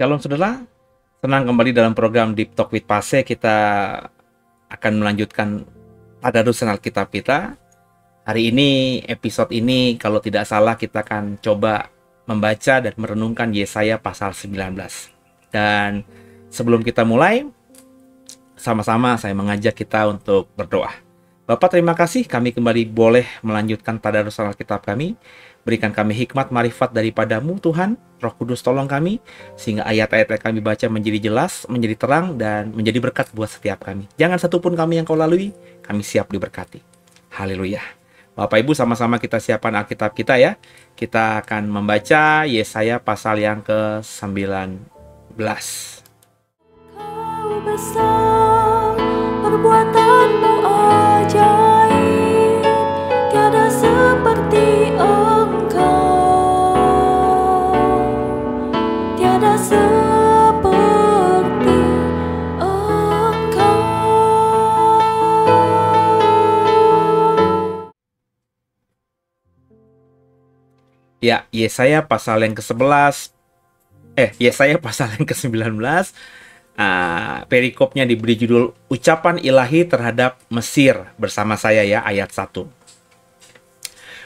Shalom saudara, senang kembali dalam program Deep Talk with Pase. Kita akan melanjutkan Tadarus Alkitab kita. Hari ini, episode ini, kalau tidak salah kita akan coba membaca dan merenungkan Yesaya pasal 19. Dan sebelum kita mulai, sama-sama saya mengajak kita untuk berdoa. Bapak, terima kasih kami kembali boleh melanjutkan Tadarus Alkitab kami. Berikan kami hikmat marifat daripadamu Tuhan. Roh Kudus tolong kami, sehingga ayat-ayat yang kami baca menjadi jelas, menjadi terang, dan menjadi berkat buat setiap kami. Jangan satupun kami yang kau lalui, kami siap diberkati. Haleluya. Bapak Ibu, sama-sama kita siapkan Alkitab kita ya. Kita akan membaca Yesaya pasal yang ke-19. Kau besar, perbuatanmu ajaib, tiada seperti Engkau, tiada seperti Engkau. Ya, Yesaya pasal yang ke-11, Yesaya pasal yang ke-19, perikopnya diberi judul Ucapan Ilahi terhadap Mesir. Bersama saya ya, ayat 1.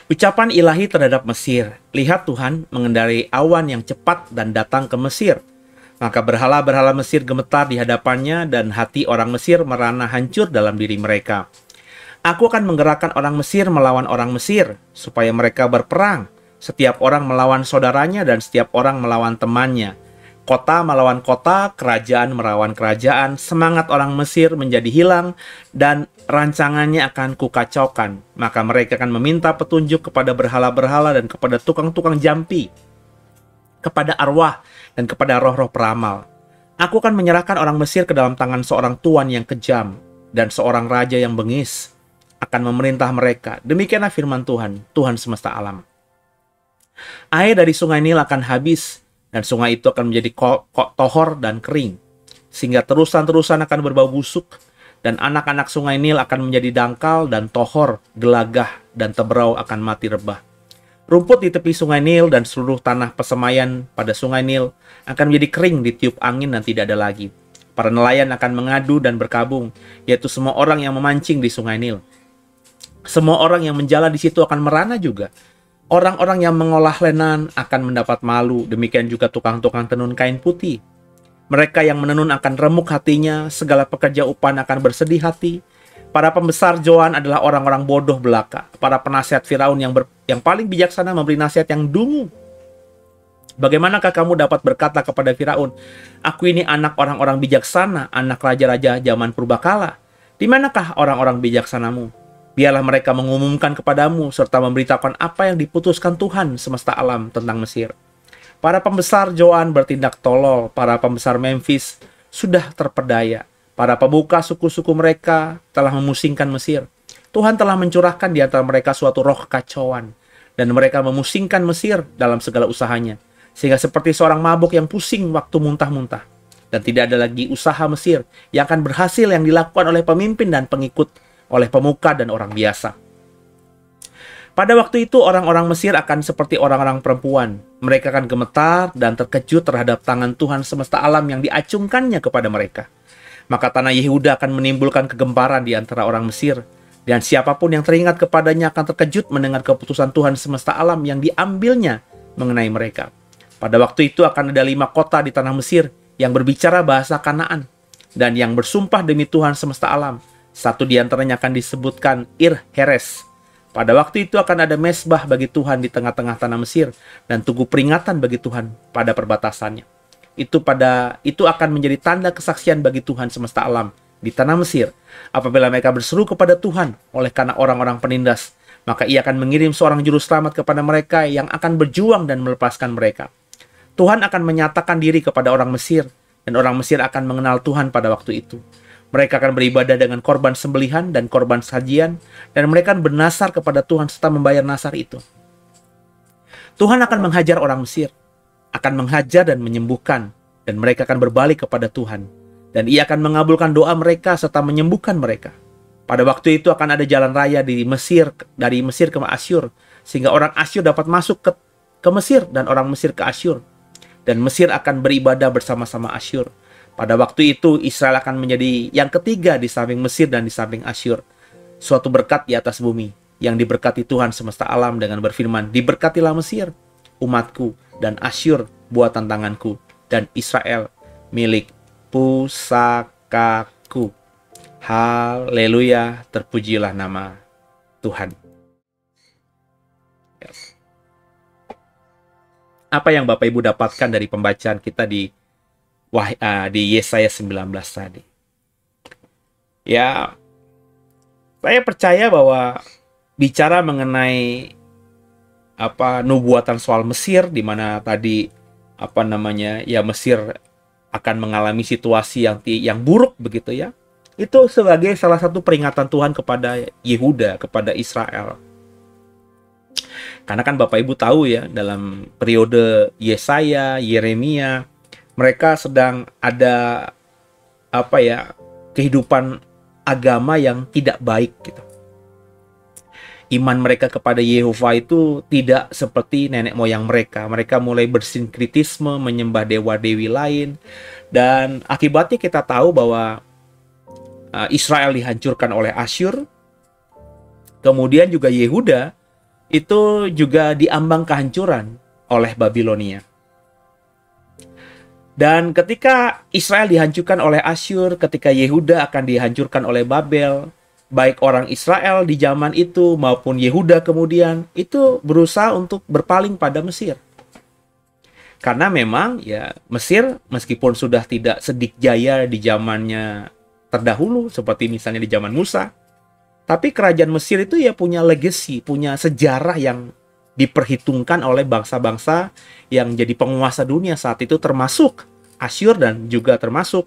Ucapan ilahi terhadap Mesir. Lihat Tuhan mengendarai awan yang cepat dan datang ke Mesir. Maka berhala-berhala Mesir gemetar di hadapannya dan hati orang Mesir merana hancur dalam diri mereka. Aku akan menggerakkan orang Mesir melawan orang Mesir, supaya mereka berperang. Setiap orang melawan saudaranya dan setiap orang melawan temannya. Kota melawan kota, kerajaan melawan kerajaan, semangat orang Mesir menjadi hilang, dan rancangannya akan kukacaukan. Maka mereka akan meminta petunjuk kepada berhala-berhala dan kepada tukang-tukang jampi, kepada arwah dan kepada roh-roh peramal. Aku akan menyerahkan orang Mesir ke dalam tangan seorang tuan yang kejam, dan seorang raja yang bengis akan memerintah mereka. Demikianlah firman Tuhan, Tuhan semesta alam. Air dari sungai Nil akan habis, dan sungai itu akan menjadi tohor dan kering, sehingga terusan-terusan akan berbau busuk, dan anak-anak sungai Nil akan menjadi dangkal dan tohor, gelagah, dan teberau akan mati rebah. Rumput di tepi sungai Nil dan seluruh tanah persemaian pada sungai Nil akan menjadi kering ditiup angin dan tidak ada lagi. Para nelayan akan mengadu dan berkabung, yaitu semua orang yang memancing di sungai Nil. Semua orang yang menjala di situ akan merana juga. Orang-orang yang mengolah lenan akan mendapat malu, demikian juga tukang-tukang tenun kain putih. Mereka yang menenun akan remuk hatinya, segala pekerja upan akan bersedih hati. Para pembesar Joan adalah orang-orang bodoh belaka. Para penasihat Firaun yang paling bijaksana memberi nasihat yang dungu. Bagaimanakah kamu dapat berkata kepada Firaun, aku ini anak orang-orang bijaksana, anak raja-raja zaman purbakala. Di manakah orang-orang bijaksanamu? Biarlah mereka mengumumkan kepadamu serta memberitakan apa yang diputuskan Tuhan semesta alam tentang Mesir. Para pembesar Joan bertindak tolol, para pembesar Memphis sudah terpedaya. Para pemuka suku-suku mereka telah memusingkan Mesir. Tuhan telah mencurahkan di antara mereka suatu roh kekacauan, dan mereka memusingkan Mesir dalam segala usahanya, sehingga seperti seorang mabuk yang pusing waktu muntah-muntah. Dan tidak ada lagi usaha Mesir yang akan berhasil yang dilakukan oleh pemimpin dan pengikut, oleh pemuka dan orang biasa. Pada waktu itu orang-orang Mesir akan seperti orang-orang perempuan. Mereka akan gemetar dan terkejut terhadap tangan Tuhan semesta alam yang diacungkannya kepada mereka. Maka tanah Yehuda akan menimbulkan kegemparan di antara orang Mesir, dan siapapun yang teringat kepadanya akan terkejut mendengar keputusan Tuhan semesta alam yang diambilnya mengenai mereka. Pada waktu itu akan ada 5 kota di tanah Mesir yang berbicara bahasa Kanaan, dan yang bersumpah demi Tuhan semesta alam. Satu di antaranya akan disebutkan Ir-Heres. Pada waktu itu akan ada mesbah bagi Tuhan di tengah-tengah tanah Mesir, dan tugu peringatan bagi Tuhan pada perbatasannya. Itu akan menjadi tanda kesaksian bagi Tuhan semesta alam di tanah Mesir. Apabila mereka berseru kepada Tuhan oleh karena orang-orang penindas, maka ia akan mengirim seorang juru selamat kepada mereka yang akan berjuang dan melepaskan mereka. Tuhan akan menyatakan diri kepada orang Mesir, dan orang Mesir akan mengenal Tuhan pada waktu itu. Mereka akan beribadah dengan korban sembelihan dan korban sajian, dan mereka akan bernasar kepada Tuhan serta membayar nasar itu. Tuhan akan menghajar orang Mesir, akan menghajar dan menyembuhkan, dan mereka akan berbalik kepada Tuhan, dan ia akan mengabulkan doa mereka serta menyembuhkan mereka. Pada waktu itu akan ada jalan raya dari Mesir ke Asyur, sehingga orang Asyur dapat masuk ke Mesir dan orang Mesir ke Asyur, dan Mesir akan beribadah bersama-sama Asyur. Pada waktu itu Israel akan menjadi yang ketiga di samping Mesir dan di samping Asyur, suatu berkat di atas bumi yang diberkati Tuhan semesta alam dengan berfirman, diberkatilah Mesir, umatku, dan Asyur buatan tanganku, dan Israel milik pusakaku. Haleluya, terpujilah nama Tuhan. Apa yang Bapak Ibu dapatkan dari pembacaan kita di Yesaya 19 tadi? Ya, saya percaya bahwa bicara mengenai nubuatan soal Mesir, di mana tadi Mesir akan mengalami situasi yang buruk begitu ya. Itu sebagai salah satu peringatan Tuhan kepada Yehuda, kepada Israel. Karena kan Bapak Ibu tahu ya, dalam periode Yesaya, Yeremia, mereka sedang ada kehidupan agama yang tidak baik gitu. Iman mereka kepada Yehova itu tidak seperti nenek moyang mereka. Mereka mulai bersinkritisme, menyembah dewa-dewi lain. Dan akibatnya kita tahu bahwa Israel dihancurkan oleh Asyur. Kemudian juga Yehuda itu juga diambang kehancuran oleh Babilonia. Dan ketika Israel dihancurkan oleh Asyur, ketika Yehuda akan dihancurkan oleh Babel, baik orang Israel di zaman itu maupun Yehuda kemudian itu berusaha untuk berpaling pada Mesir. Karena memang ya Mesir meskipun sudah tidak sedikjaya di zamannya terdahulu seperti misalnya di zaman Musa, tapi kerajaan Mesir itu ya punya legacy, punya sejarah yang diperhitungkan oleh bangsa-bangsa yang jadi penguasa dunia saat itu, termasuk Asyur dan juga termasuk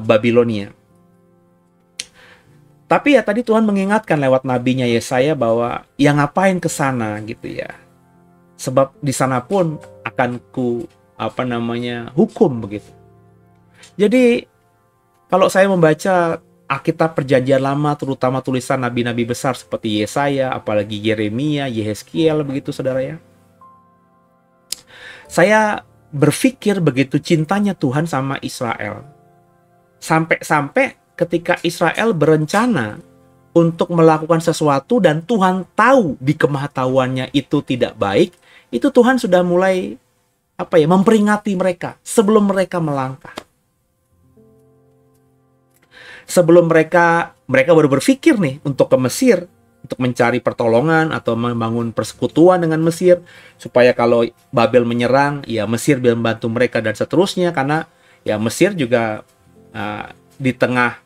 Babilonia. Tapi ya tadi Tuhan mengingatkan lewat nabinya Yesaya bahwa yang ngapain ke sana gitu ya. Sebab di sana pun akan hukum begitu. Jadi kalau saya membaca Alkitab Perjanjian Lama, terutama tulisan nabi-nabi besar seperti Yesaya, apalagi Yeremia, Yehezkiel begitu saudara ya. Saya berpikir begitu cintanya Tuhan sama Israel. Sampai-sampai ketika Israel berencana untuk melakukan sesuatu dan Tuhan tahu di kemahatauannya itu tidak baik, itu Tuhan sudah mulai memperingati mereka sebelum mereka melangkah. Sebelum mereka baru berpikir nih untuk ke Mesir, untuk mencari pertolongan atau membangun persekutuan dengan Mesir, supaya kalau Babel menyerang, ya Mesir membantu mereka dan seterusnya, karena ya Mesir juga di tengah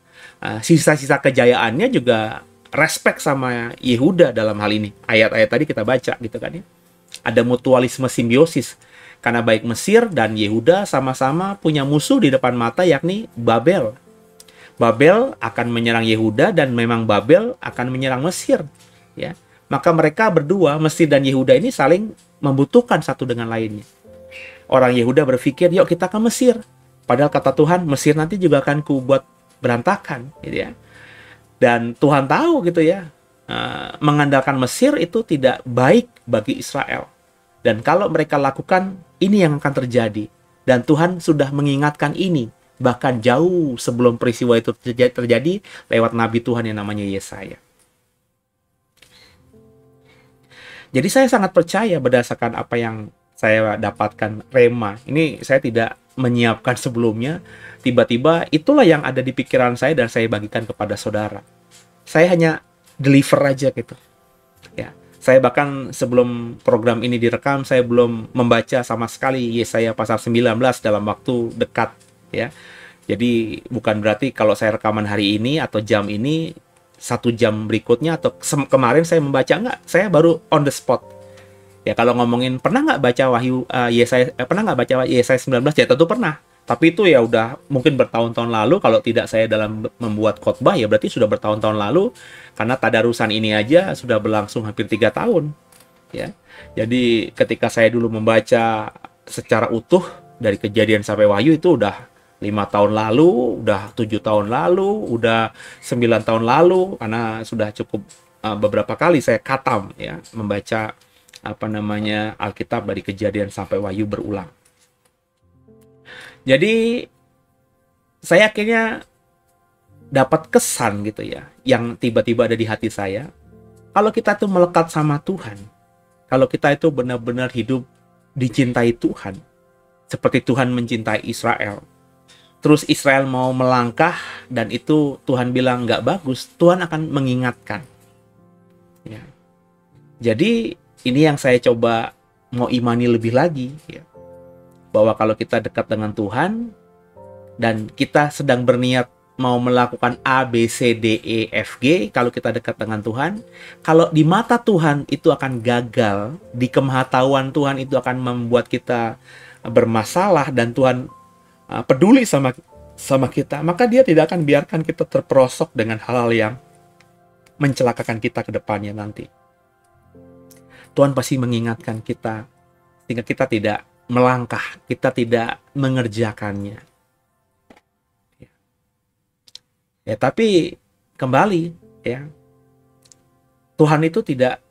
sisa-sisa kejayaannya juga respect sama Yehuda dalam hal ini. Ayat-ayat tadi kita baca gitu kan ya. Ada mutualisme simbiosis. Karena baik Mesir dan Yehuda sama-sama punya musuh di depan mata, yakni Babel. Babel akan menyerang Yehuda dan memang Babel akan menyerang Mesir. Ya. Maka mereka berdua, Mesir dan Yehuda ini saling membutuhkan satu dengan lainnya. Orang Yehuda berpikir, yuk kita ke Mesir. Padahal kata Tuhan, Mesir nanti juga akan kubuat berantakan, gitu ya. Dan Tuhan tahu gitu ya, mengandalkan Mesir itu tidak baik bagi Israel. Dan kalau mereka lakukan, ini yang akan terjadi. Dan Tuhan sudah mengingatkan ini Bahkan jauh sebelum peristiwa itu terjadi lewat nabi Tuhan yang namanya Yesaya. Jadi saya sangat percaya berdasarkan apa yang saya dapatkan rema. Ini saya tidak menyiapkan sebelumnya. Tiba-tiba itulah yang ada di pikiran saya dan saya bagikan kepada saudara. Saya hanya deliver aja gitu. Ya. Saya bahkan sebelum program ini direkam, saya belum membaca sama sekali Yesaya pasal 19 dalam waktu dekat. Ya. Jadi bukan berarti kalau saya rekaman hari ini atau jam ini, 1 jam berikutnya atau kemarin saya membaca, enggak, saya baru on the spot. Ya kalau ngomongin pernah nggak baca pernah nggak baca Yesaya 19, ya tentu pernah. Tapi itu ya udah mungkin bertahun-tahun lalu. Kalau tidak saya dalam membuat khotbah ya berarti sudah bertahun-tahun lalu, karena tadarusan ini aja sudah berlangsung hampir 3 tahun. Ya, jadi ketika saya dulu membaca secara utuh dari Kejadian sampai Wahyu itu udah 5 tahun lalu, udah 7 tahun lalu, udah 9 tahun lalu, karena sudah cukup beberapa kali saya khatam ya membaca Alkitab dari Kejadian sampai Wahyu berulang. Jadi saya akhirnya dapat kesan gitu ya, yang tiba-tiba ada di hati saya. Kalau kita tuh melekat sama Tuhan, kalau kita itu benar-benar hidup dicintai Tuhan, seperti Tuhan mencintai Israel, terus Israel mau melangkah dan itu Tuhan bilang nggak bagus, Tuhan akan mengingatkan. Ya. Jadi ini yang saya coba mau imani lebih lagi, ya. Bahwa kalau kita dekat dengan Tuhan dan kita sedang berniat mau melakukan A, B, C, D, E, F, G, kalau kita dekat dengan Tuhan, kalau di mata Tuhan itu akan gagal, di kemahatauan Tuhan itu akan membuat kita bermasalah dan Tuhan peduli sama kita, maka Dia tidak akan biarkan kita terperosok dengan hal-hal yang mencelakakan kita ke depannya nanti. Tuhan pasti mengingatkan kita sehingga kita tidak melangkah, kita tidak mengerjakannya. Ya, tapi kembali ya, Tuhan itu tidak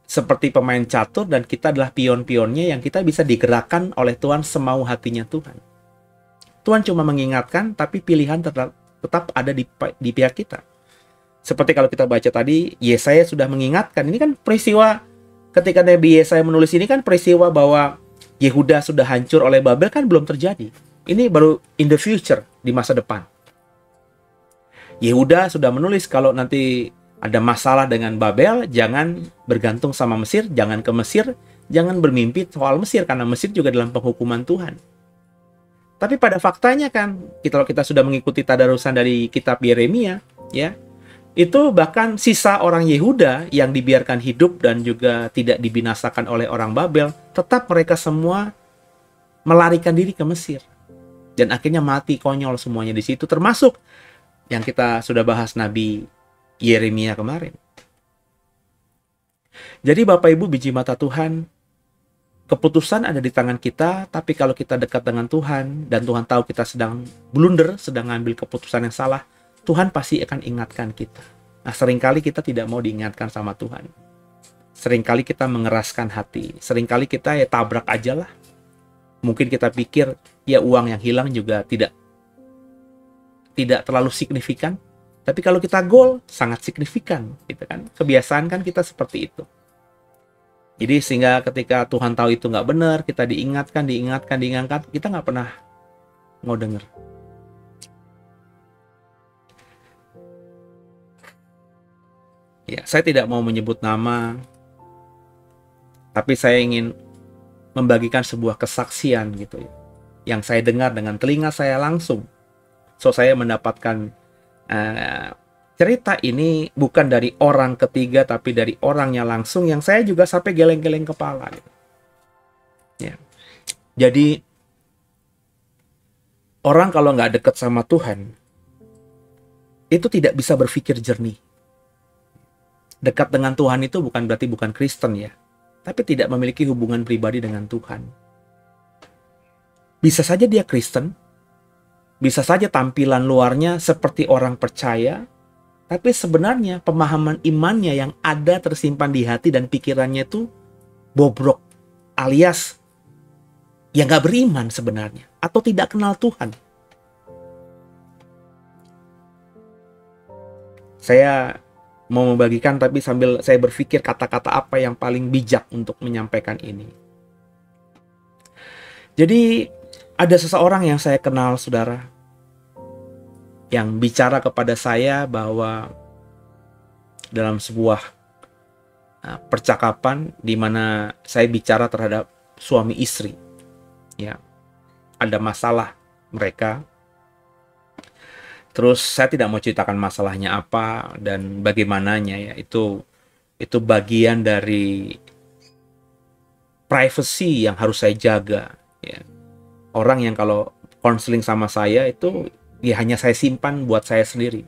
seperti pemain catur dan kita adalah pion-pionnya yang kita bisa digerakkan oleh Tuhan semau hatinya Tuhan. Tuhan cuma mengingatkan, tapi pilihan tetap ada di pihak kita. Seperti kalau kita baca tadi, Yesaya sudah mengingatkan. Ini kan peristiwa ketika Nabi Yesaya menulis ini kan peristiwa bahwa Yehuda sudah hancur oleh Babel kan belum terjadi. Ini baru in the future, di masa depan. Yehuda sudah menulis kalau nanti ada masalah dengan Babel, jangan bergantung sama Mesir, jangan ke Mesir, jangan bermimpi soal Mesir, karena Mesir juga dalam penghukuman Tuhan. Tapi pada faktanya kan, kalau kita sudah mengikuti tadarusan dari kitab Yeremia, ya, itu bahkan sisa orang Yehuda yang dibiarkan hidup dan juga tidak dibinasakan oleh orang Babel, tetap mereka semua melarikan diri ke Mesir. Dan akhirnya mati konyol semuanya di situ, termasuk yang kita sudah bahas Nabi Yeremia kemarin. Jadi Bapak Ibu biji mata Tuhan, keputusan ada di tangan kita, tapi kalau kita dekat dengan Tuhan, dan Tuhan tahu kita sedang blunder, sedang ngambil keputusan yang salah, Tuhan pasti akan ingatkan kita. Nah, seringkali kita tidak mau diingatkan sama Tuhan. Seringkali kita mengeraskan hati. Seringkali kita ya tabrak aja lah. Mungkin kita pikir, ya uang yang hilang juga tidak terlalu signifikan. Tapi kalau kita goal, sangat signifikan. Gitu kan? Kebiasaan kan kita seperti itu. Jadi sehingga ketika Tuhan tahu itu nggak benar, kita diingatkan, kita nggak pernah mau denger. Ya, saya tidak mau menyebut nama, tapi saya ingin membagikan sebuah kesaksian gitu ya, yang saya dengar dengan telinga saya langsung. So saya mendapatkan cerita ini bukan dari orang ketiga, tapi dari orangnya langsung, yang saya juga sampai geleng-geleng kepala. Gitu. Ya, jadi orang kalau nggak dekat sama Tuhan, itu tidak bisa berpikir jernih. Dekat dengan Tuhan itu bukan berarti bukan Kristen ya, tapi tidak memiliki hubungan pribadi dengan Tuhan. Bisa saja dia Kristen, bisa saja tampilan luarnya seperti orang percaya, tapi sebenarnya pemahaman imannya yang ada tersimpan di hati dan pikirannya itu bobrok, alias yang gak beriman sebenarnya, atau tidak kenal Tuhan. Saya mau membagikan tapi sambil saya berpikir kata-kata apa yang paling bijak untuk menyampaikan ini. Jadi ada seseorang yang saya kenal, saudara, yang bicara kepada saya bahwa dalam sebuah percakapan di mana saya bicara terhadap suami istri, ya, ada masalah mereka. Terus saya tidak mau ceritakan masalahnya apa dan bagaimananya, ya. Itu bagian dari privacy yang harus saya jaga, ya. Orang yang kalau konseling sama saya itu ya hanya saya simpan buat saya sendiri.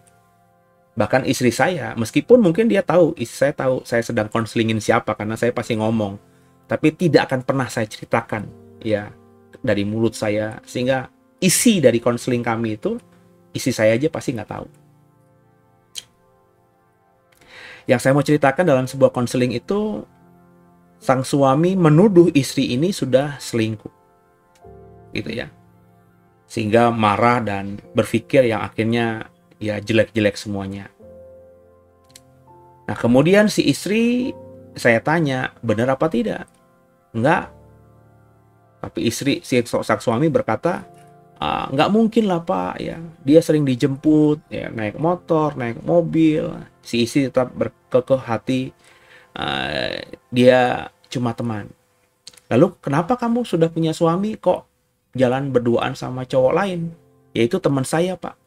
Bahkan istri saya, meskipun mungkin dia tahu, istri saya tahu saya sedang konselingin siapa karena saya pasti ngomong, tapi tidak akan pernah saya ceritakan, ya, dari mulut saya, sehingga isi dari konseling kami itu istri saya aja pasti nggak tahu. Yang saya mau ceritakan dalam sebuah konseling itu, sang suami menuduh istri ini sudah selingkuh, gitu ya, sehingga marah dan berpikir yang akhirnya ya jelek-jelek semuanya. Nah, kemudian si istri, saya tanya, benar apa tidak? Enggak. Tapi si sang suami berkata, nggak mungkin lah Pak, ya. Dia sering dijemput, ya, naik motor, naik mobil. Si istri tetap berkekeh hati, dia cuma teman. Lalu kenapa kamu sudah punya suami kok jalan berduaan sama cowok lain? Yaitu teman saya, Pak.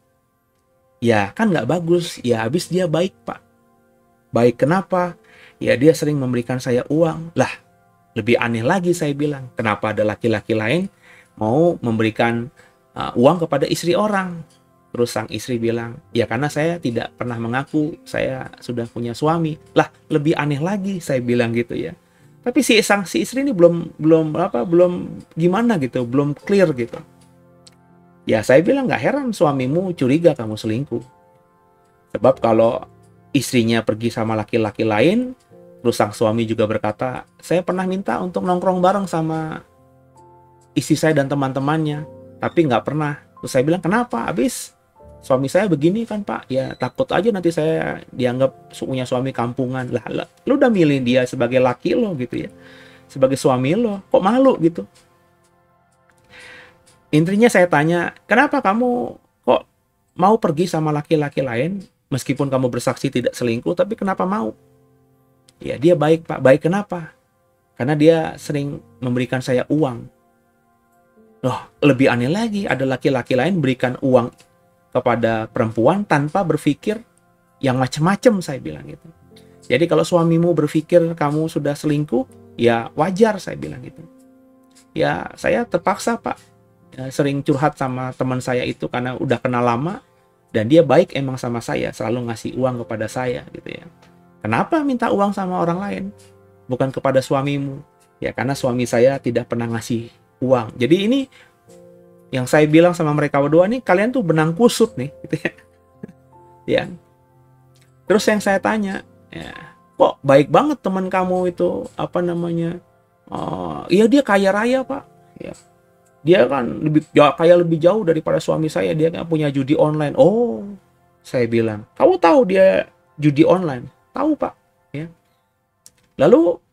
Ya kan nggak bagus, ya habis dia baik, Pak. Baik kenapa? Ya dia sering memberikan saya uang. Lah, lebih aneh lagi saya bilang, kenapa ada laki-laki lain mau memberikan uang kepada istri orang? Terus sang istri bilang, ya karena saya tidak pernah mengaku saya sudah punya suami. Lah, lebih aneh lagi saya bilang gitu ya. Tapi si istri ini belum gimana gitu, belum clear gitu. Ya saya bilang nggak heran suamimu curiga kamu selingkuh. Sebab kalau istrinya pergi sama laki-laki lain, terus sang suami juga berkata, saya pernah minta untuk nongkrong bareng sama istri saya dan teman-temannya, tapi nggak pernah. Terus saya bilang, kenapa? Habis suami saya begini kan Pak, ya takut aja nanti saya dianggap punya suami kampungan. Lah, lu udah milih dia sebagai laki lo gitu ya, sebagai suami lo, kok malu gitu? Intinya saya tanya, kenapa kamu kok mau pergi sama laki-laki lain, meskipun kamu bersaksi tidak selingkuh, tapi kenapa mau? Ya dia baik Pak. Baik kenapa? Karena dia sering memberikan saya uang. Loh, lebih aneh lagi, ada laki-laki lain berikan uang kepada perempuan tanpa berpikir yang macam-macam, saya bilang gitu. Jadi kalau suamimu berpikir kamu sudah selingkuh, ya wajar, saya bilang gitu. Ya saya terpaksa Pak, ya, sering curhat sama teman saya itu karena udah kenal lama, dan dia baik emang sama saya, selalu ngasih uang kepada saya gitu ya. Kenapa minta uang sama orang lain, bukan kepada suamimu? Ya karena suami saya tidak pernah ngasih uang. Jadi ini yang saya bilang sama mereka berdua nih, kalian tuh benang kusut nih gitu ya. Ya. Terus yang saya tanya, ya, kok baik banget teman kamu itu, apa namanya? Iya dia kaya raya Pak. Ya. Dia kan lebih jauh daripada suami saya. Dia kan punya judi online. Oh, saya bilang, kamu tahu dia judi online? Tahu Pak. Ya. Lalu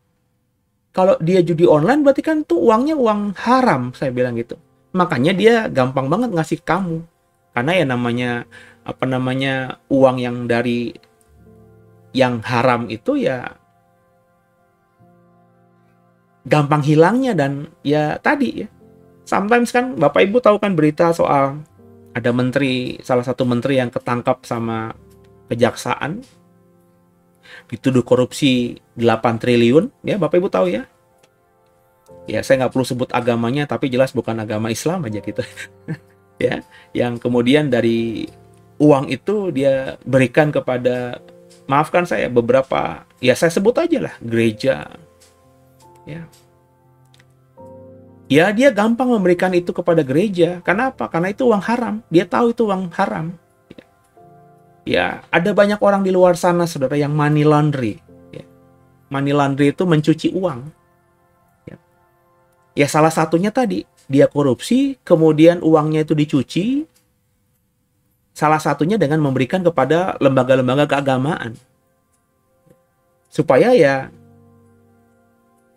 kalau dia judi online berarti kan tuh uangnya uang haram, saya bilang gitu. Makanya dia gampang banget ngasih kamu. Karena ya namanya uang yang dari yang haram itu ya gampang hilangnya, dan ya tadi ya. Sometimes kan Bapak Ibu tahu kan berita soal ada salah satu menteri yang ketangkap sama kejaksaan dituduh korupsi 8 triliun, ya Bapak Ibu tahu ya. Ya saya nggak perlu sebut agamanya, tapi jelas bukan agama Islam aja gitu. Ya, yang kemudian dari uang itu dia berikan kepada, maafkan saya, beberapa, ya saya sebut aja lah, gereja. Ya. Ya dia gampang memberikan itu kepada gereja. Kenapa? Karena itu uang haram. Dia tahu itu uang haram. Ya ada banyak orang di luar sana saudara yang money laundry. Ya. Money laundry itu mencuci uang. Ya salah satunya tadi, dia korupsi, kemudian uangnya itu dicuci, Salah satunya dengan memberikan kepada lembaga-lembaga keagamaan. Supaya ya,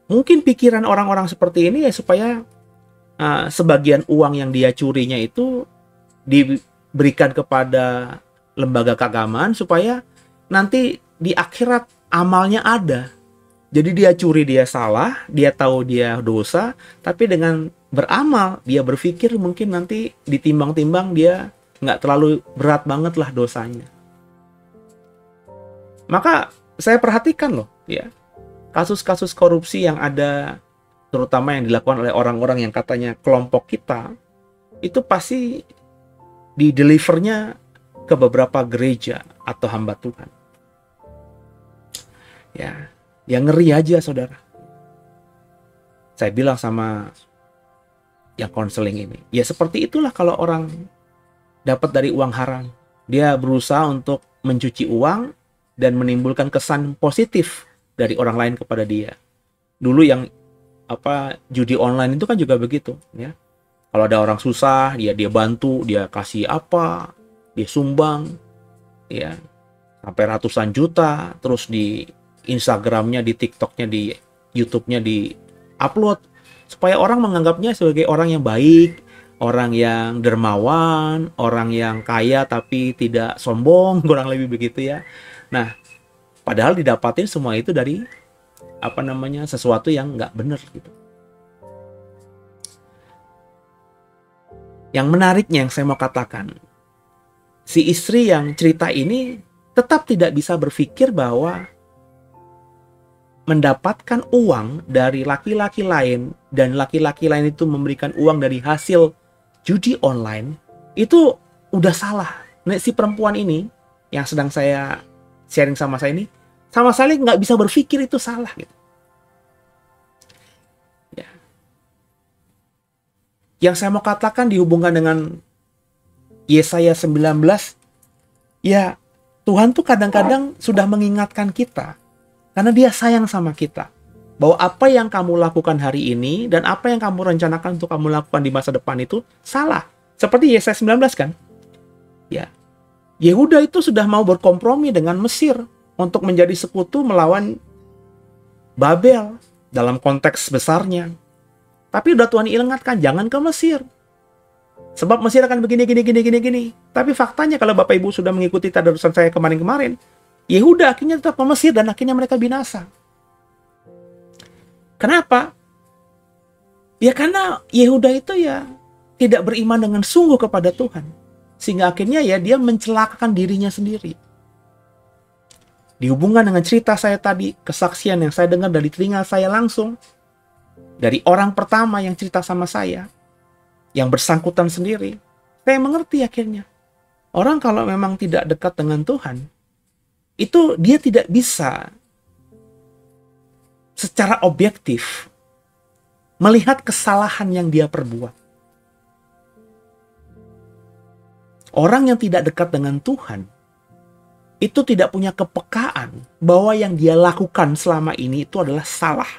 mungkin pikiran orang-orang seperti ini ya supaya sebagian uang yang dia curinya itu diberikan kepada lembaga keagamaan supaya nanti di akhirat amalnya ada. Jadi dia curi, dia salah, dia tahu dia dosa, tapi dengan beramal, dia berpikir mungkin nanti ditimbang-timbang dia nggak terlalu berat banget lah dosanya. Maka saya perhatikan loh, ya, kasus-kasus korupsi yang ada, terutama yang dilakukan oleh orang-orang yang katanya kelompok kita, itu pasti di-delivernya ke beberapa gereja atau hamba Tuhan. Ya, yang ngeri aja, saudara. Saya bilang sama yang konseling ini, ya seperti itulah kalau orang dapat dari uang haram. Dia berusaha untuk mencuci uang dan menimbulkan kesan positif dari orang lain kepada dia. Dulu yang judi online itu kan juga begitu, ya. Kalau ada orang susah, dia bantu, dia kasih apa, dia sumbang, ya, sampai ratusan juta, terus di Instagramnya, di TikToknya, di YouTube-nya di-upload supaya orang menganggapnya sebagai orang yang baik, orang yang dermawan, orang yang kaya tapi tidak sombong, kurang lebih begitu ya. Nah, padahal didapatin semua itu dari sesuatu yang nggak benar gitu. Yang menariknya yang saya mau katakan, si istri yang cerita ini tetap tidak bisa berpikir bahwa mendapatkan uang dari laki-laki lain dan laki-laki lain itu memberikan uang dari hasil judi online, itu udah salah. Nah, si perempuan ini yang sedang saya sharing sama saya ini sama sekali nggak bisa berpikir itu salah gitu. Ya. Yang saya mau katakan dihubungkan dengan Yesaya 19, ya Tuhan tuh kadang-kadang sudah mengingatkan kita karena Dia sayang sama kita, bahwa apa yang kamu lakukan hari ini dan apa yang kamu rencanakan untuk kamu lakukan di masa depan itu salah. Seperti Yesaya 19 kan? Ya. Yehuda itu sudah mau berkompromi dengan Mesir untuk menjadi sekutu melawan Babel dalam konteks besarnya. Tapi udah Tuhan ingatkan, jangan ke Mesir. Sebab Mesir akan begini. Tapi faktanya kalau Bapak Ibu sudah mengikuti tadarusan saya kemarin-kemarin, Yehuda akhirnya tetap ke Mesir dan akhirnya mereka binasa. Kenapa? Ya karena Yehuda itu ya tidak beriman dengan sungguh kepada Tuhan. Sehingga akhirnya ya dia mencelakakan dirinya sendiri. Dihubungkan dengan cerita saya tadi, kesaksian yang saya dengar dari telinga saya langsung, dari orang pertama yang cerita sama saya, yang bersangkutan sendiri, saya mengerti akhirnya. Orang kalau memang tidak dekat dengan Tuhan, itu dia tidak bisa secara objektif melihat kesalahan yang dia perbuat. Orang yang tidak dekat dengan Tuhan itu tidak punya kepekaan bahwa yang dia lakukan selama ini itu adalah salah.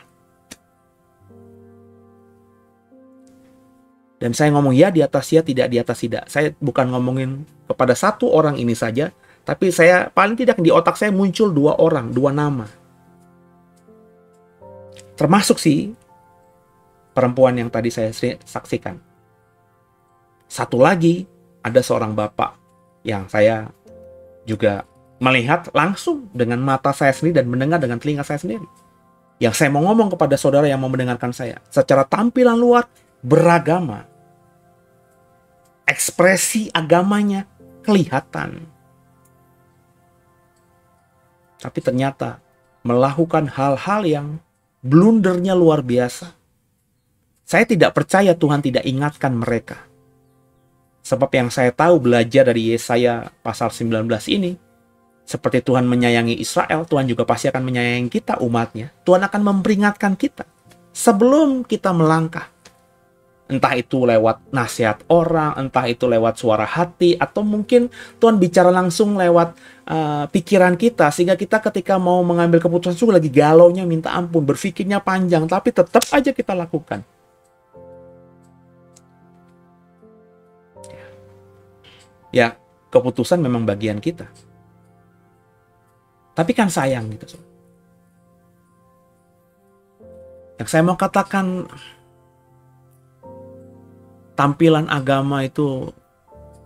Dan saya ngomong ya di atas ya, tidak di atas tidak. Saya bukan ngomongin kepada satu orang ini saja, tapi saya paling tidak di otak saya muncul dua orang, dua nama. Termasuk si perempuan yang tadi saya saksikan. Satu lagi, ada seorang bapak yang saya juga melihat langsung dengan mata saya sendiri dan mendengar dengan telinga saya sendiri. Yang saya mau ngomong kepada saudara yang mau mendengarkan saya, secara tampilan luar beragama, ekspresi agamanya kelihatan. Tapi ternyata melakukan hal-hal yang blundernya luar biasa. Saya tidak percaya Tuhan tidak ingatkan mereka. Sebab yang saya tahu belajar dari Yesaya pasal 19 ini, seperti Tuhan menyayangi Israel, Tuhan juga pasti akan menyayangi kita umatnya. Tuhan akan memperingatkan kita sebelum kita melangkah. Entah itu lewat nasihat orang, entah itu lewat suara hati, atau mungkin Tuhan bicara langsung lewat pikiran kita, sehingga kita ketika mau mengambil keputusan itu lagi galaunya minta ampun, berpikirnya panjang, tapi tetap aja kita lakukan. Ya, keputusan memang bagian kita. Tapi kan sayang gitu. Yang saya mau katakan, tampilan agama itu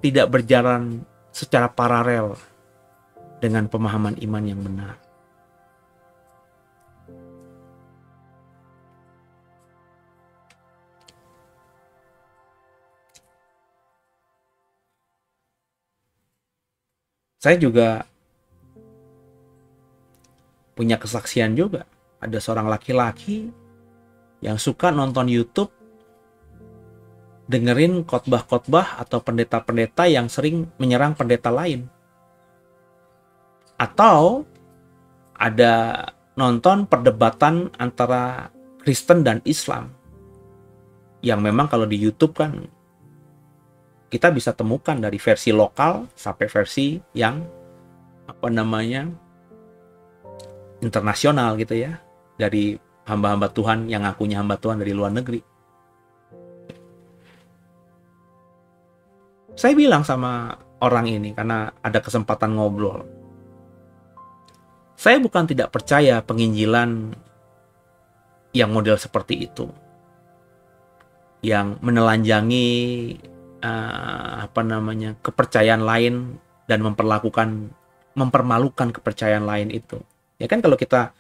tidak berjalan secara paralel dengan pemahaman iman yang benar. Saya juga punya kesaksian juga. Ada seorang laki-laki yang suka nonton YouTube, dengerin khotbah-khotbah atau pendeta-pendeta yang sering menyerang pendeta lain. Atau ada nonton perdebatan antara Kristen dan Islam. Yang memang kalau di YouTube kan kita bisa temukan dari versi lokal sampai versi yang internasional gitu ya, dari hamba-hamba Tuhan yang ngakunya hamba Tuhan dari luar negeri. Saya bilang sama orang ini karena ada kesempatan ngobrol, saya bukan tidak percaya penginjilan yang model seperti itu, yang menelanjangi kepercayaan lain dan mempermalukan kepercayaan lain itu. Ya kan, kalau kita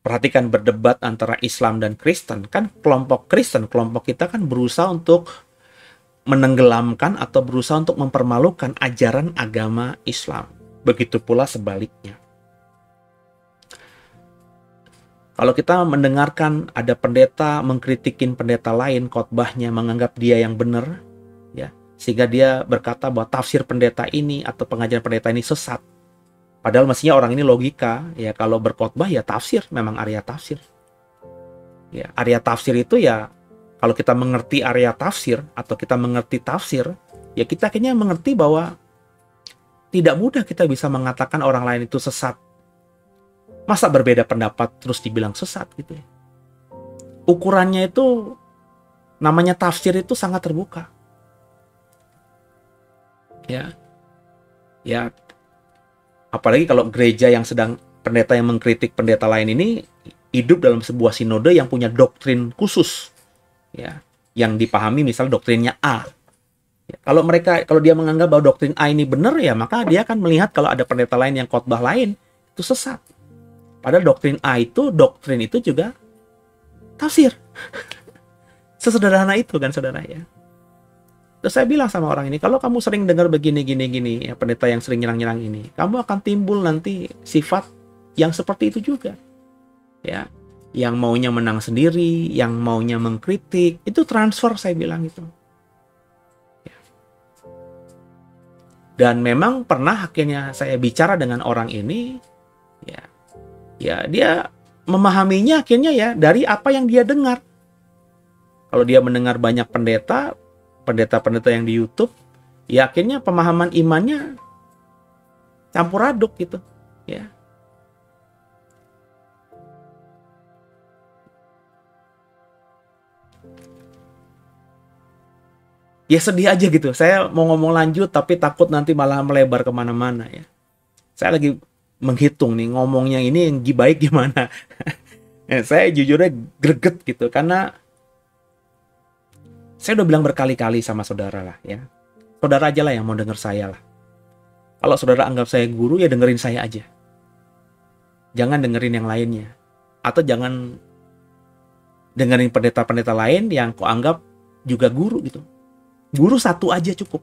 perhatikan berdebat antara Islam dan Kristen, kan kelompok Kristen, kelompok kita kan berusaha untuk menenggelamkan atau berusaha untuk mempermalukan ajaran agama Islam. Begitu pula sebaliknya. Kalau kita mendengarkan ada pendeta mengkritikin pendeta lain, khotbahnya menganggap dia yang benar, ya, sehingga dia berkata bahwa tafsir pendeta ini atau pengajaran pendeta ini sesat. Padahal mestinya orang ini logika, ya, kalau berkhotbah ya tafsir, memang area tafsir. Ya, area tafsir itu ya, kalau kita mengerti area tafsir atau kita mengerti tafsir, ya kita akhirnya mengerti bahwa tidak mudah kita bisa mengatakan orang lain itu sesat. Masa berbeda pendapat terus dibilang sesat gitu ya. Ukurannya itu, namanya tafsir itu sangat terbuka. Ya. Ya, apalagi kalau gereja yang sedang, pendeta yang mengkritik pendeta lain ini hidup dalam sebuah sinode yang punya doktrin khusus, ya, yang dipahami misalnya doktrinnya A. Ya, kalau dia menganggap bahwa doktrin A ini benar, ya maka dia akan melihat kalau ada pendeta lain yang khotbah lain itu sesat. Padahal doktrin itu juga tafsir. Sesederhana itu kan, saudara ya. Terus saya bilang sama orang ini, kalau kamu sering dengar begini, ya, pendeta yang sering nyerang-nyerang ini, kamu akan timbul nanti sifat yang seperti itu juga. Ya, yang maunya menang sendiri, yang maunya mengkritik, itu transfer, saya bilang itu. Ya. Dan memang pernah akhirnya saya bicara dengan orang ini, ya dia memahaminya akhirnya ya dari apa yang dia dengar. Kalau dia mendengar banyak pendeta yang di YouTube, ya akhirnya pemahaman imannya campur aduk gitu, ya. Ya sedih aja gitu. Saya mau ngomong lanjut tapi takut nanti malah melebar kemana-mana ya. Saya lagi menghitung nih ngomongnya ini yang baik gimana. Saya jujurnya greget gitu karena saya udah bilang berkali-kali sama saudara lah ya. Saudara aja lah yang mau denger saya lah. Kalau saudara anggap saya guru, ya dengerin saya aja. Jangan dengerin yang lainnya. Atau jangan dengerin pendeta-pendeta lain yang kau anggap juga guru gitu. Guru satu aja cukup.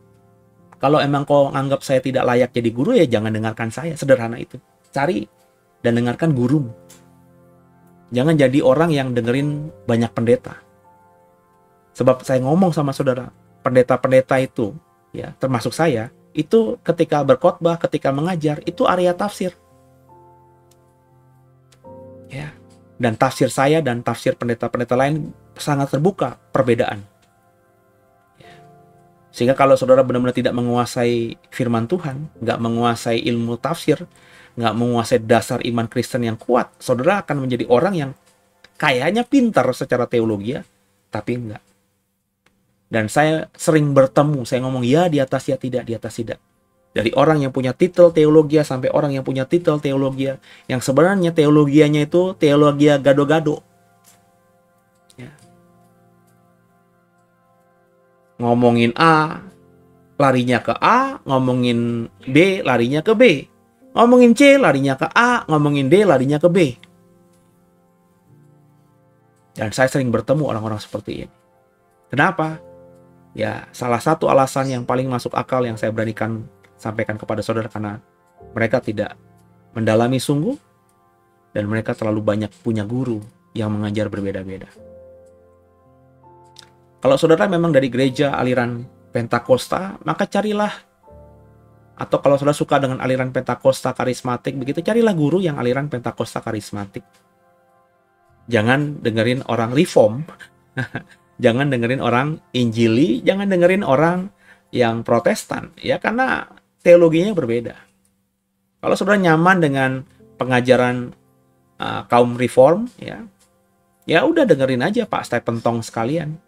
Kalau emang kau anggap saya tidak layak jadi guru, ya jangan dengarkan saya. Sederhana itu. Cari dan dengarkan guru. Jangan jadi orang yang dengerin banyak pendeta. Sebab saya ngomong sama saudara, pendeta-pendeta itu, ya termasuk saya, itu ketika berkhotbah, ketika mengajar, itu area tafsir. Ya. Dan tafsir saya dan tafsir pendeta-pendeta lain sangat terbuka perbedaan. Ya. Sehingga kalau saudara benar-benar tidak menguasai firman Tuhan, nggak menguasai ilmu tafsir, nggak menguasai dasar iman Kristen yang kuat, saudara akan menjadi orang yang kayaknya pintar secara teologi, ya, tapi enggak. Dan saya sering bertemu, saya ngomong ya di atas, ya tidak, di atas tidak. Dari orang yang punya titel teologia sampai orang yang punya titel teologia, yang sebenarnya teologianya itu teologia gado-gado. Ya. Ngomongin A, larinya ke A, ngomongin B, larinya ke B. Ngomongin C, larinya ke A, ngomongin D, larinya ke B. Dan saya sering bertemu orang-orang seperti ini. Kenapa? Ya, salah satu alasan yang paling masuk akal yang saya beranikan sampaikan kepada saudara, karena mereka tidak mendalami sungguh dan mereka terlalu banyak punya guru yang mengajar berbeda-beda. Kalau saudara memang dari gereja aliran Pentakosta, maka carilah, atau kalau saudara suka dengan aliran Pentakosta karismatik begitu, carilah guru yang aliran Pentakosta karismatik. Jangan dengerin orang reform, jangan dengerin orang Injili, jangan dengerin orang yang Protestan, ya, karena teologinya berbeda. Kalau saudara nyaman dengan pengajaran kaum reform, ya udah dengerin aja Pak Stephen Tong sekalian.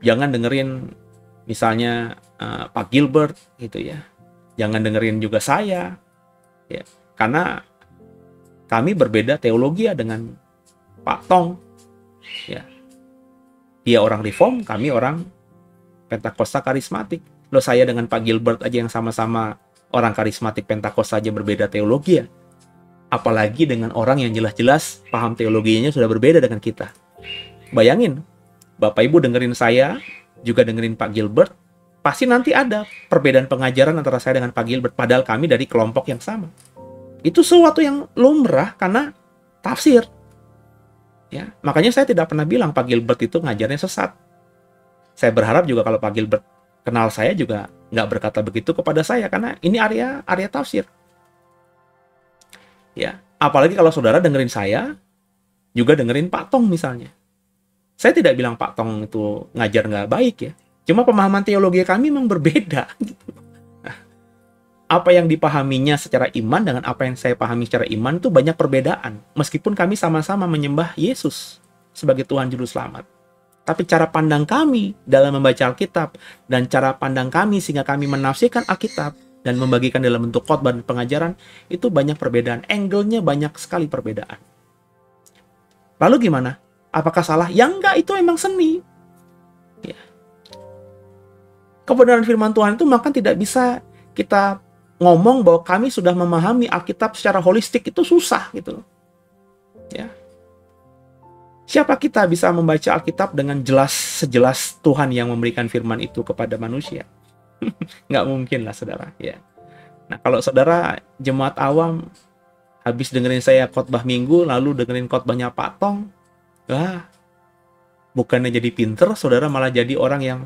Jangan dengerin misalnya Pak Gilbert gitu ya. Jangan dengerin juga saya, ya, karena kami berbeda teologi dengan Pak Tong, ya. Dia orang reform, kami orang Pentakosta karismatik. Loh, saya dengan Pak Gilbert aja yang sama-sama orang karismatik Pentakosta aja berbeda teologi, ya. Apalagi dengan orang yang jelas-jelas paham teologinya sudah berbeda dengan kita. Bayangin, Bapak Ibu dengerin saya, juga dengerin Pak Gilbert, pasti nanti ada perbedaan pengajaran antara saya dengan Pak Gilbert, padahal kami dari kelompok yang sama. Itu sesuatu yang lumrah karena tafsir. Ya, makanya saya tidak pernah bilang Pak Gilbert itu ngajarnya sesat. Saya berharap juga kalau Pak Gilbert kenal saya juga nggak berkata begitu kepada saya, karena ini area tafsir. Ya, apalagi kalau saudara dengerin saya, juga dengerin Pak Tong misalnya. Saya tidak bilang Pak Tong itu ngajar nggak baik ya. Cuma pemahaman teologi kami memang berbeda. Gitu. Nah, apa yang dipahaminya secara iman dengan apa yang saya pahami secara iman itu banyak perbedaan. Meskipun kami sama-sama menyembah Yesus sebagai Tuhan Juru Selamat. Tapi cara pandang kami dalam membaca Alkitab dan cara pandang kami sehingga kami menafsirkan Alkitab dan membagikan dalam bentuk khotbah dan pengajaran itu banyak perbedaan. Angle-nya banyak sekali perbedaan. Lalu gimana? Apakah salah? Ya enggak, itu emang seni. Ya. Kebenaran firman Tuhan itu maka tidak bisa kita ngomong bahwa kami sudah memahami Alkitab secara holistik, itu susah gitu loh. Ya. Siapa kita bisa membaca Alkitab dengan sejelas Tuhan yang memberikan firman itu kepada manusia? Nggak mungkin lah saudara. Ya. Nah, kalau saudara jemaat awam habis dengerin saya khotbah minggu lalu dengerin khotbahnya Pak Tong, bukannya jadi pinter, saudara malah jadi orang yang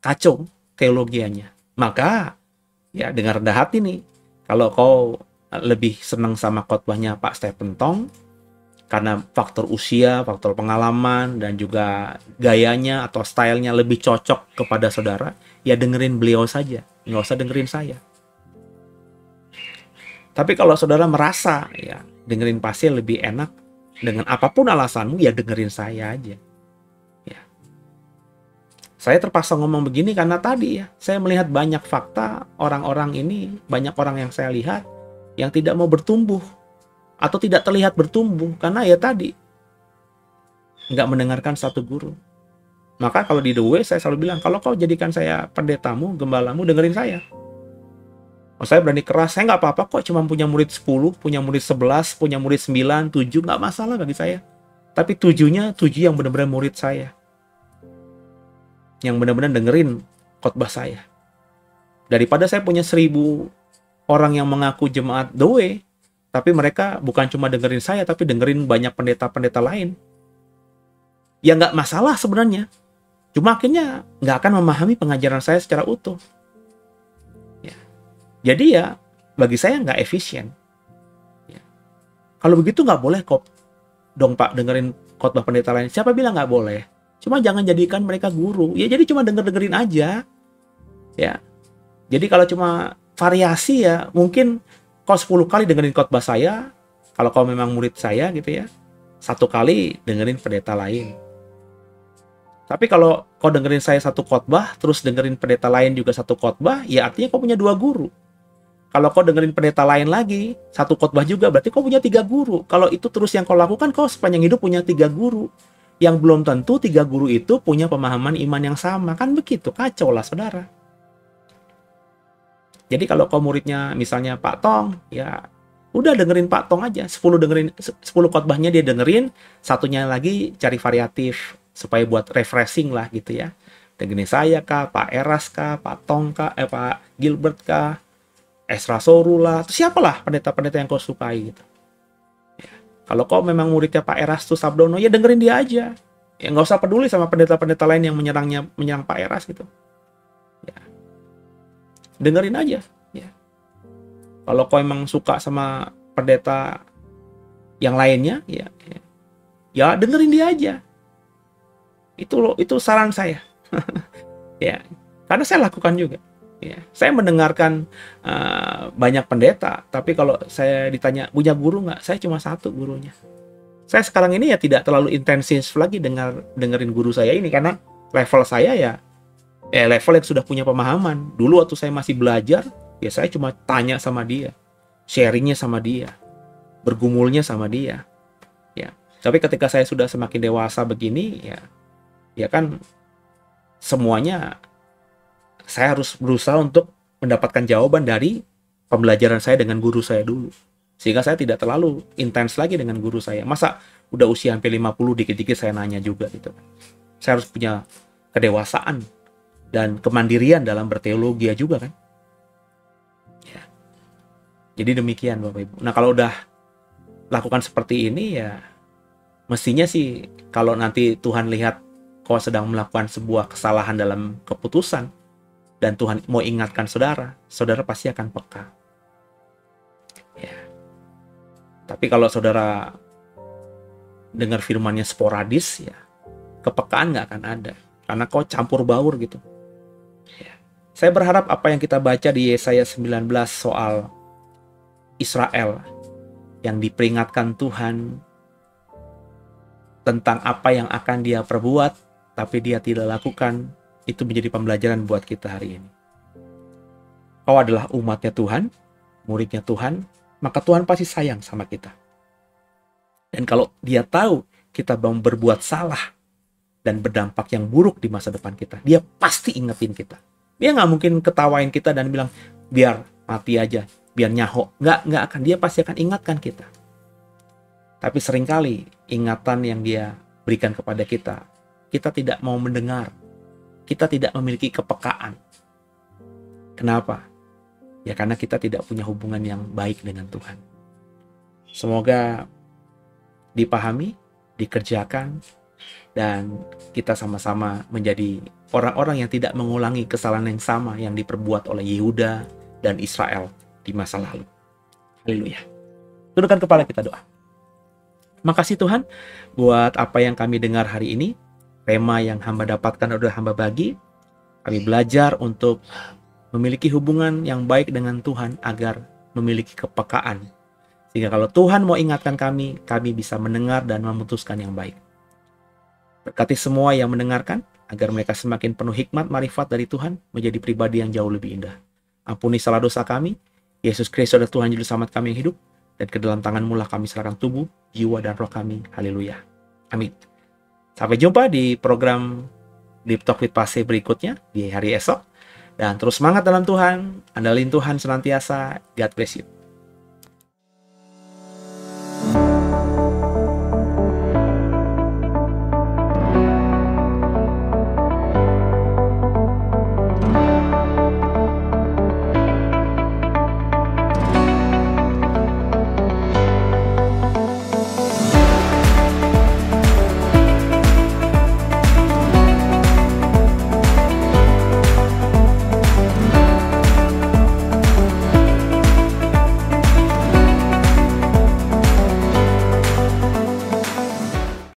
kacau teologianya. Maka ya dengan rendah hati nih, kalau kau lebih senang sama khotbahnya Pak Stephen Tong karena faktor usia, faktor pengalaman, dan juga gayanya atau stylenya lebih cocok kepada saudara, ya dengerin beliau saja, nggak usah dengerin saya. Tapi kalau saudara merasa ya dengerin pasien lebih enak, dengan apapun alasanmu, ya dengerin saya aja. Ya. Saya terpaksa ngomong begini karena tadi ya, saya melihat banyak fakta orang-orang ini, banyak orang yang saya lihat yang tidak mau bertumbuh atau tidak terlihat bertumbuh karena ya tadi nggak mendengarkan satu guru. Maka kalau di The Way saya selalu bilang, kalau kau jadikan saya pendetamu, gembalamu, dengerin saya. Saya berani keras, saya nggak apa-apa kok cuma punya murid 10, punya murid 11, punya murid 9, 7, nggak masalah bagi saya. Tapi 7 yang benar-benar murid saya. Yang benar-benar dengerin khotbah saya. Daripada saya punya 1000 orang yang mengaku jemaat The Way, tapi mereka bukan cuma dengerin saya, tapi dengerin banyak pendeta-pendeta lain. Ya nggak masalah sebenarnya. Cuma akhirnya nggak akan memahami pengajaran saya secara utuh. Jadi ya, bagi saya nggak efisien. Ya. Kalau begitu nggak boleh kok dong Pak dengerin khotbah pendeta lain. Siapa bilang nggak boleh? Cuma jangan jadikan mereka guru. Ya jadi cuma denger-dengerin aja. Ya. Jadi kalau cuma variasi ya, mungkin kau 10 kali dengerin khotbah saya, kalau kau memang murid saya gitu ya, 1 kali dengerin pendeta lain. Tapi kalau kau dengerin saya satu khotbah, terus dengerin pendeta lain juga satu khotbah, ya artinya kau punya 2 guru. Kalau kau dengerin pendeta lain lagi, satu khotbah juga, berarti kau punya 3 guru. Kalau itu terus yang kau lakukan, kau sepanjang hidup punya 3 guru. Yang belum tentu 3 guru itu punya pemahaman iman yang sama. Kan begitu, kacau lah saudara. Jadi kalau kau muridnya misalnya Pak Tong, ya udah dengerin Pak Tong aja. 10 khotbahnya dia dengerin, satunya lagi cari variatif supaya buat refreshing lah gitu ya. Dengerin saya kah, Pak Eras kah, Pak Tong kah, Pak Gilbert kah, Esra Soru lah, atau siapalah pendeta-pendeta yang kau sukai gitu. Ya. Kalau kau memang muridnya Pak Erastus Sabdono, ya dengerin dia aja. Ya nggak usah peduli sama pendeta-pendeta lain yang menyerang Pak Eras gitu. Ya. Dengerin aja. Ya. Kalau kau emang suka sama pendeta yang lainnya, ya dengerin dia aja. Itu saran saya. Ya, karena saya lakukan juga. Ya, saya mendengarkan banyak pendeta, tapi kalau saya ditanya punya guru nggak, saya cuma satu gurunya. Saya sekarang ini ya tidak terlalu intensif lagi dengerin guru saya ini, karena level saya ya level yang sudah punya pemahaman. Dulu waktu saya masih belajar, ya saya cuma tanya sama dia, sharingnya sama dia, bergumulnya sama dia. Ya, tapi ketika saya sudah semakin dewasa begini, ya kan semuanya saya harus berusaha untuk mendapatkan jawaban dari pembelajaran saya dengan guru saya dulu. Sehingga saya tidak terlalu intens lagi dengan guru saya. Masa udah usia hampir 50, dikit-dikit saya nanya juga gitu. Saya harus punya kedewasaan dan kemandirian dalam berteologi juga kan. Ya. Jadi demikian Bapak Ibu. Nah kalau udah lakukan seperti ini ya mestinya sih kalau nanti Tuhan lihat kau sedang melakukan sebuah kesalahan dalam keputusan dan Tuhan mau ingatkan saudara pasti akan peka. Ya. Tapi kalau saudara dengar firman-Nya sporadis, ya kepekaan nggak akan ada, karena kau campur baur gitu. Ya. Saya berharap apa yang kita baca di Yesaya 19 soal Israel yang diperingatkan Tuhan tentang apa yang akan dia perbuat, tapi dia tidak lakukan, itu menjadi pembelajaran buat kita hari ini. Kau adalah umatnya Tuhan, muridnya Tuhan, maka Tuhan pasti sayang sama kita. Dan kalau dia tahu kita mau berbuat salah dan berdampak yang buruk di masa depan kita, dia pasti ingetin kita. Dia nggak mungkin ketawain kita dan bilang, biar mati aja, biar nyaho. Nggak akan. Dia pasti akan ingatkan kita. Tapi seringkali ingatan yang dia berikan kepada kita tidak mau mendengar. Kita tidak memiliki kepekaan. Kenapa? Ya karena kita tidak punya hubungan yang baik dengan Tuhan. Semoga dipahami, dikerjakan, dan kita sama-sama menjadi orang-orang yang tidak mengulangi kesalahan yang sama yang diperbuat oleh Yehuda dan Israel di masa lalu. Haleluya. Tundukkan kepala, kita doa. Makasih Tuhan buat apa yang kami dengar hari ini. Tema yang hamba dapatkan adalah hamba bagi. Kami belajar untuk memiliki hubungan yang baik dengan Tuhan agar memiliki kepekaan. Sehingga kalau Tuhan mau ingatkan kami bisa mendengar dan memutuskan yang baik. Berkati semua yang mendengarkan agar mereka semakin penuh hikmat marifat dari Tuhan, menjadi pribadi yang jauh lebih indah. Ampuni salah dosa kami. Yesus Kristus adalah Tuhan Juru Selamat kami yang hidup, dan ke dalam tangan-Mu lah kami serahkan tubuh, jiwa, dan roh kami. Haleluya. Amin. Sampai jumpa di program Deep Talk with Pastor berikutnya di hari esok. Dan terus semangat dalam Tuhan, andalin Tuhan senantiasa. God bless you.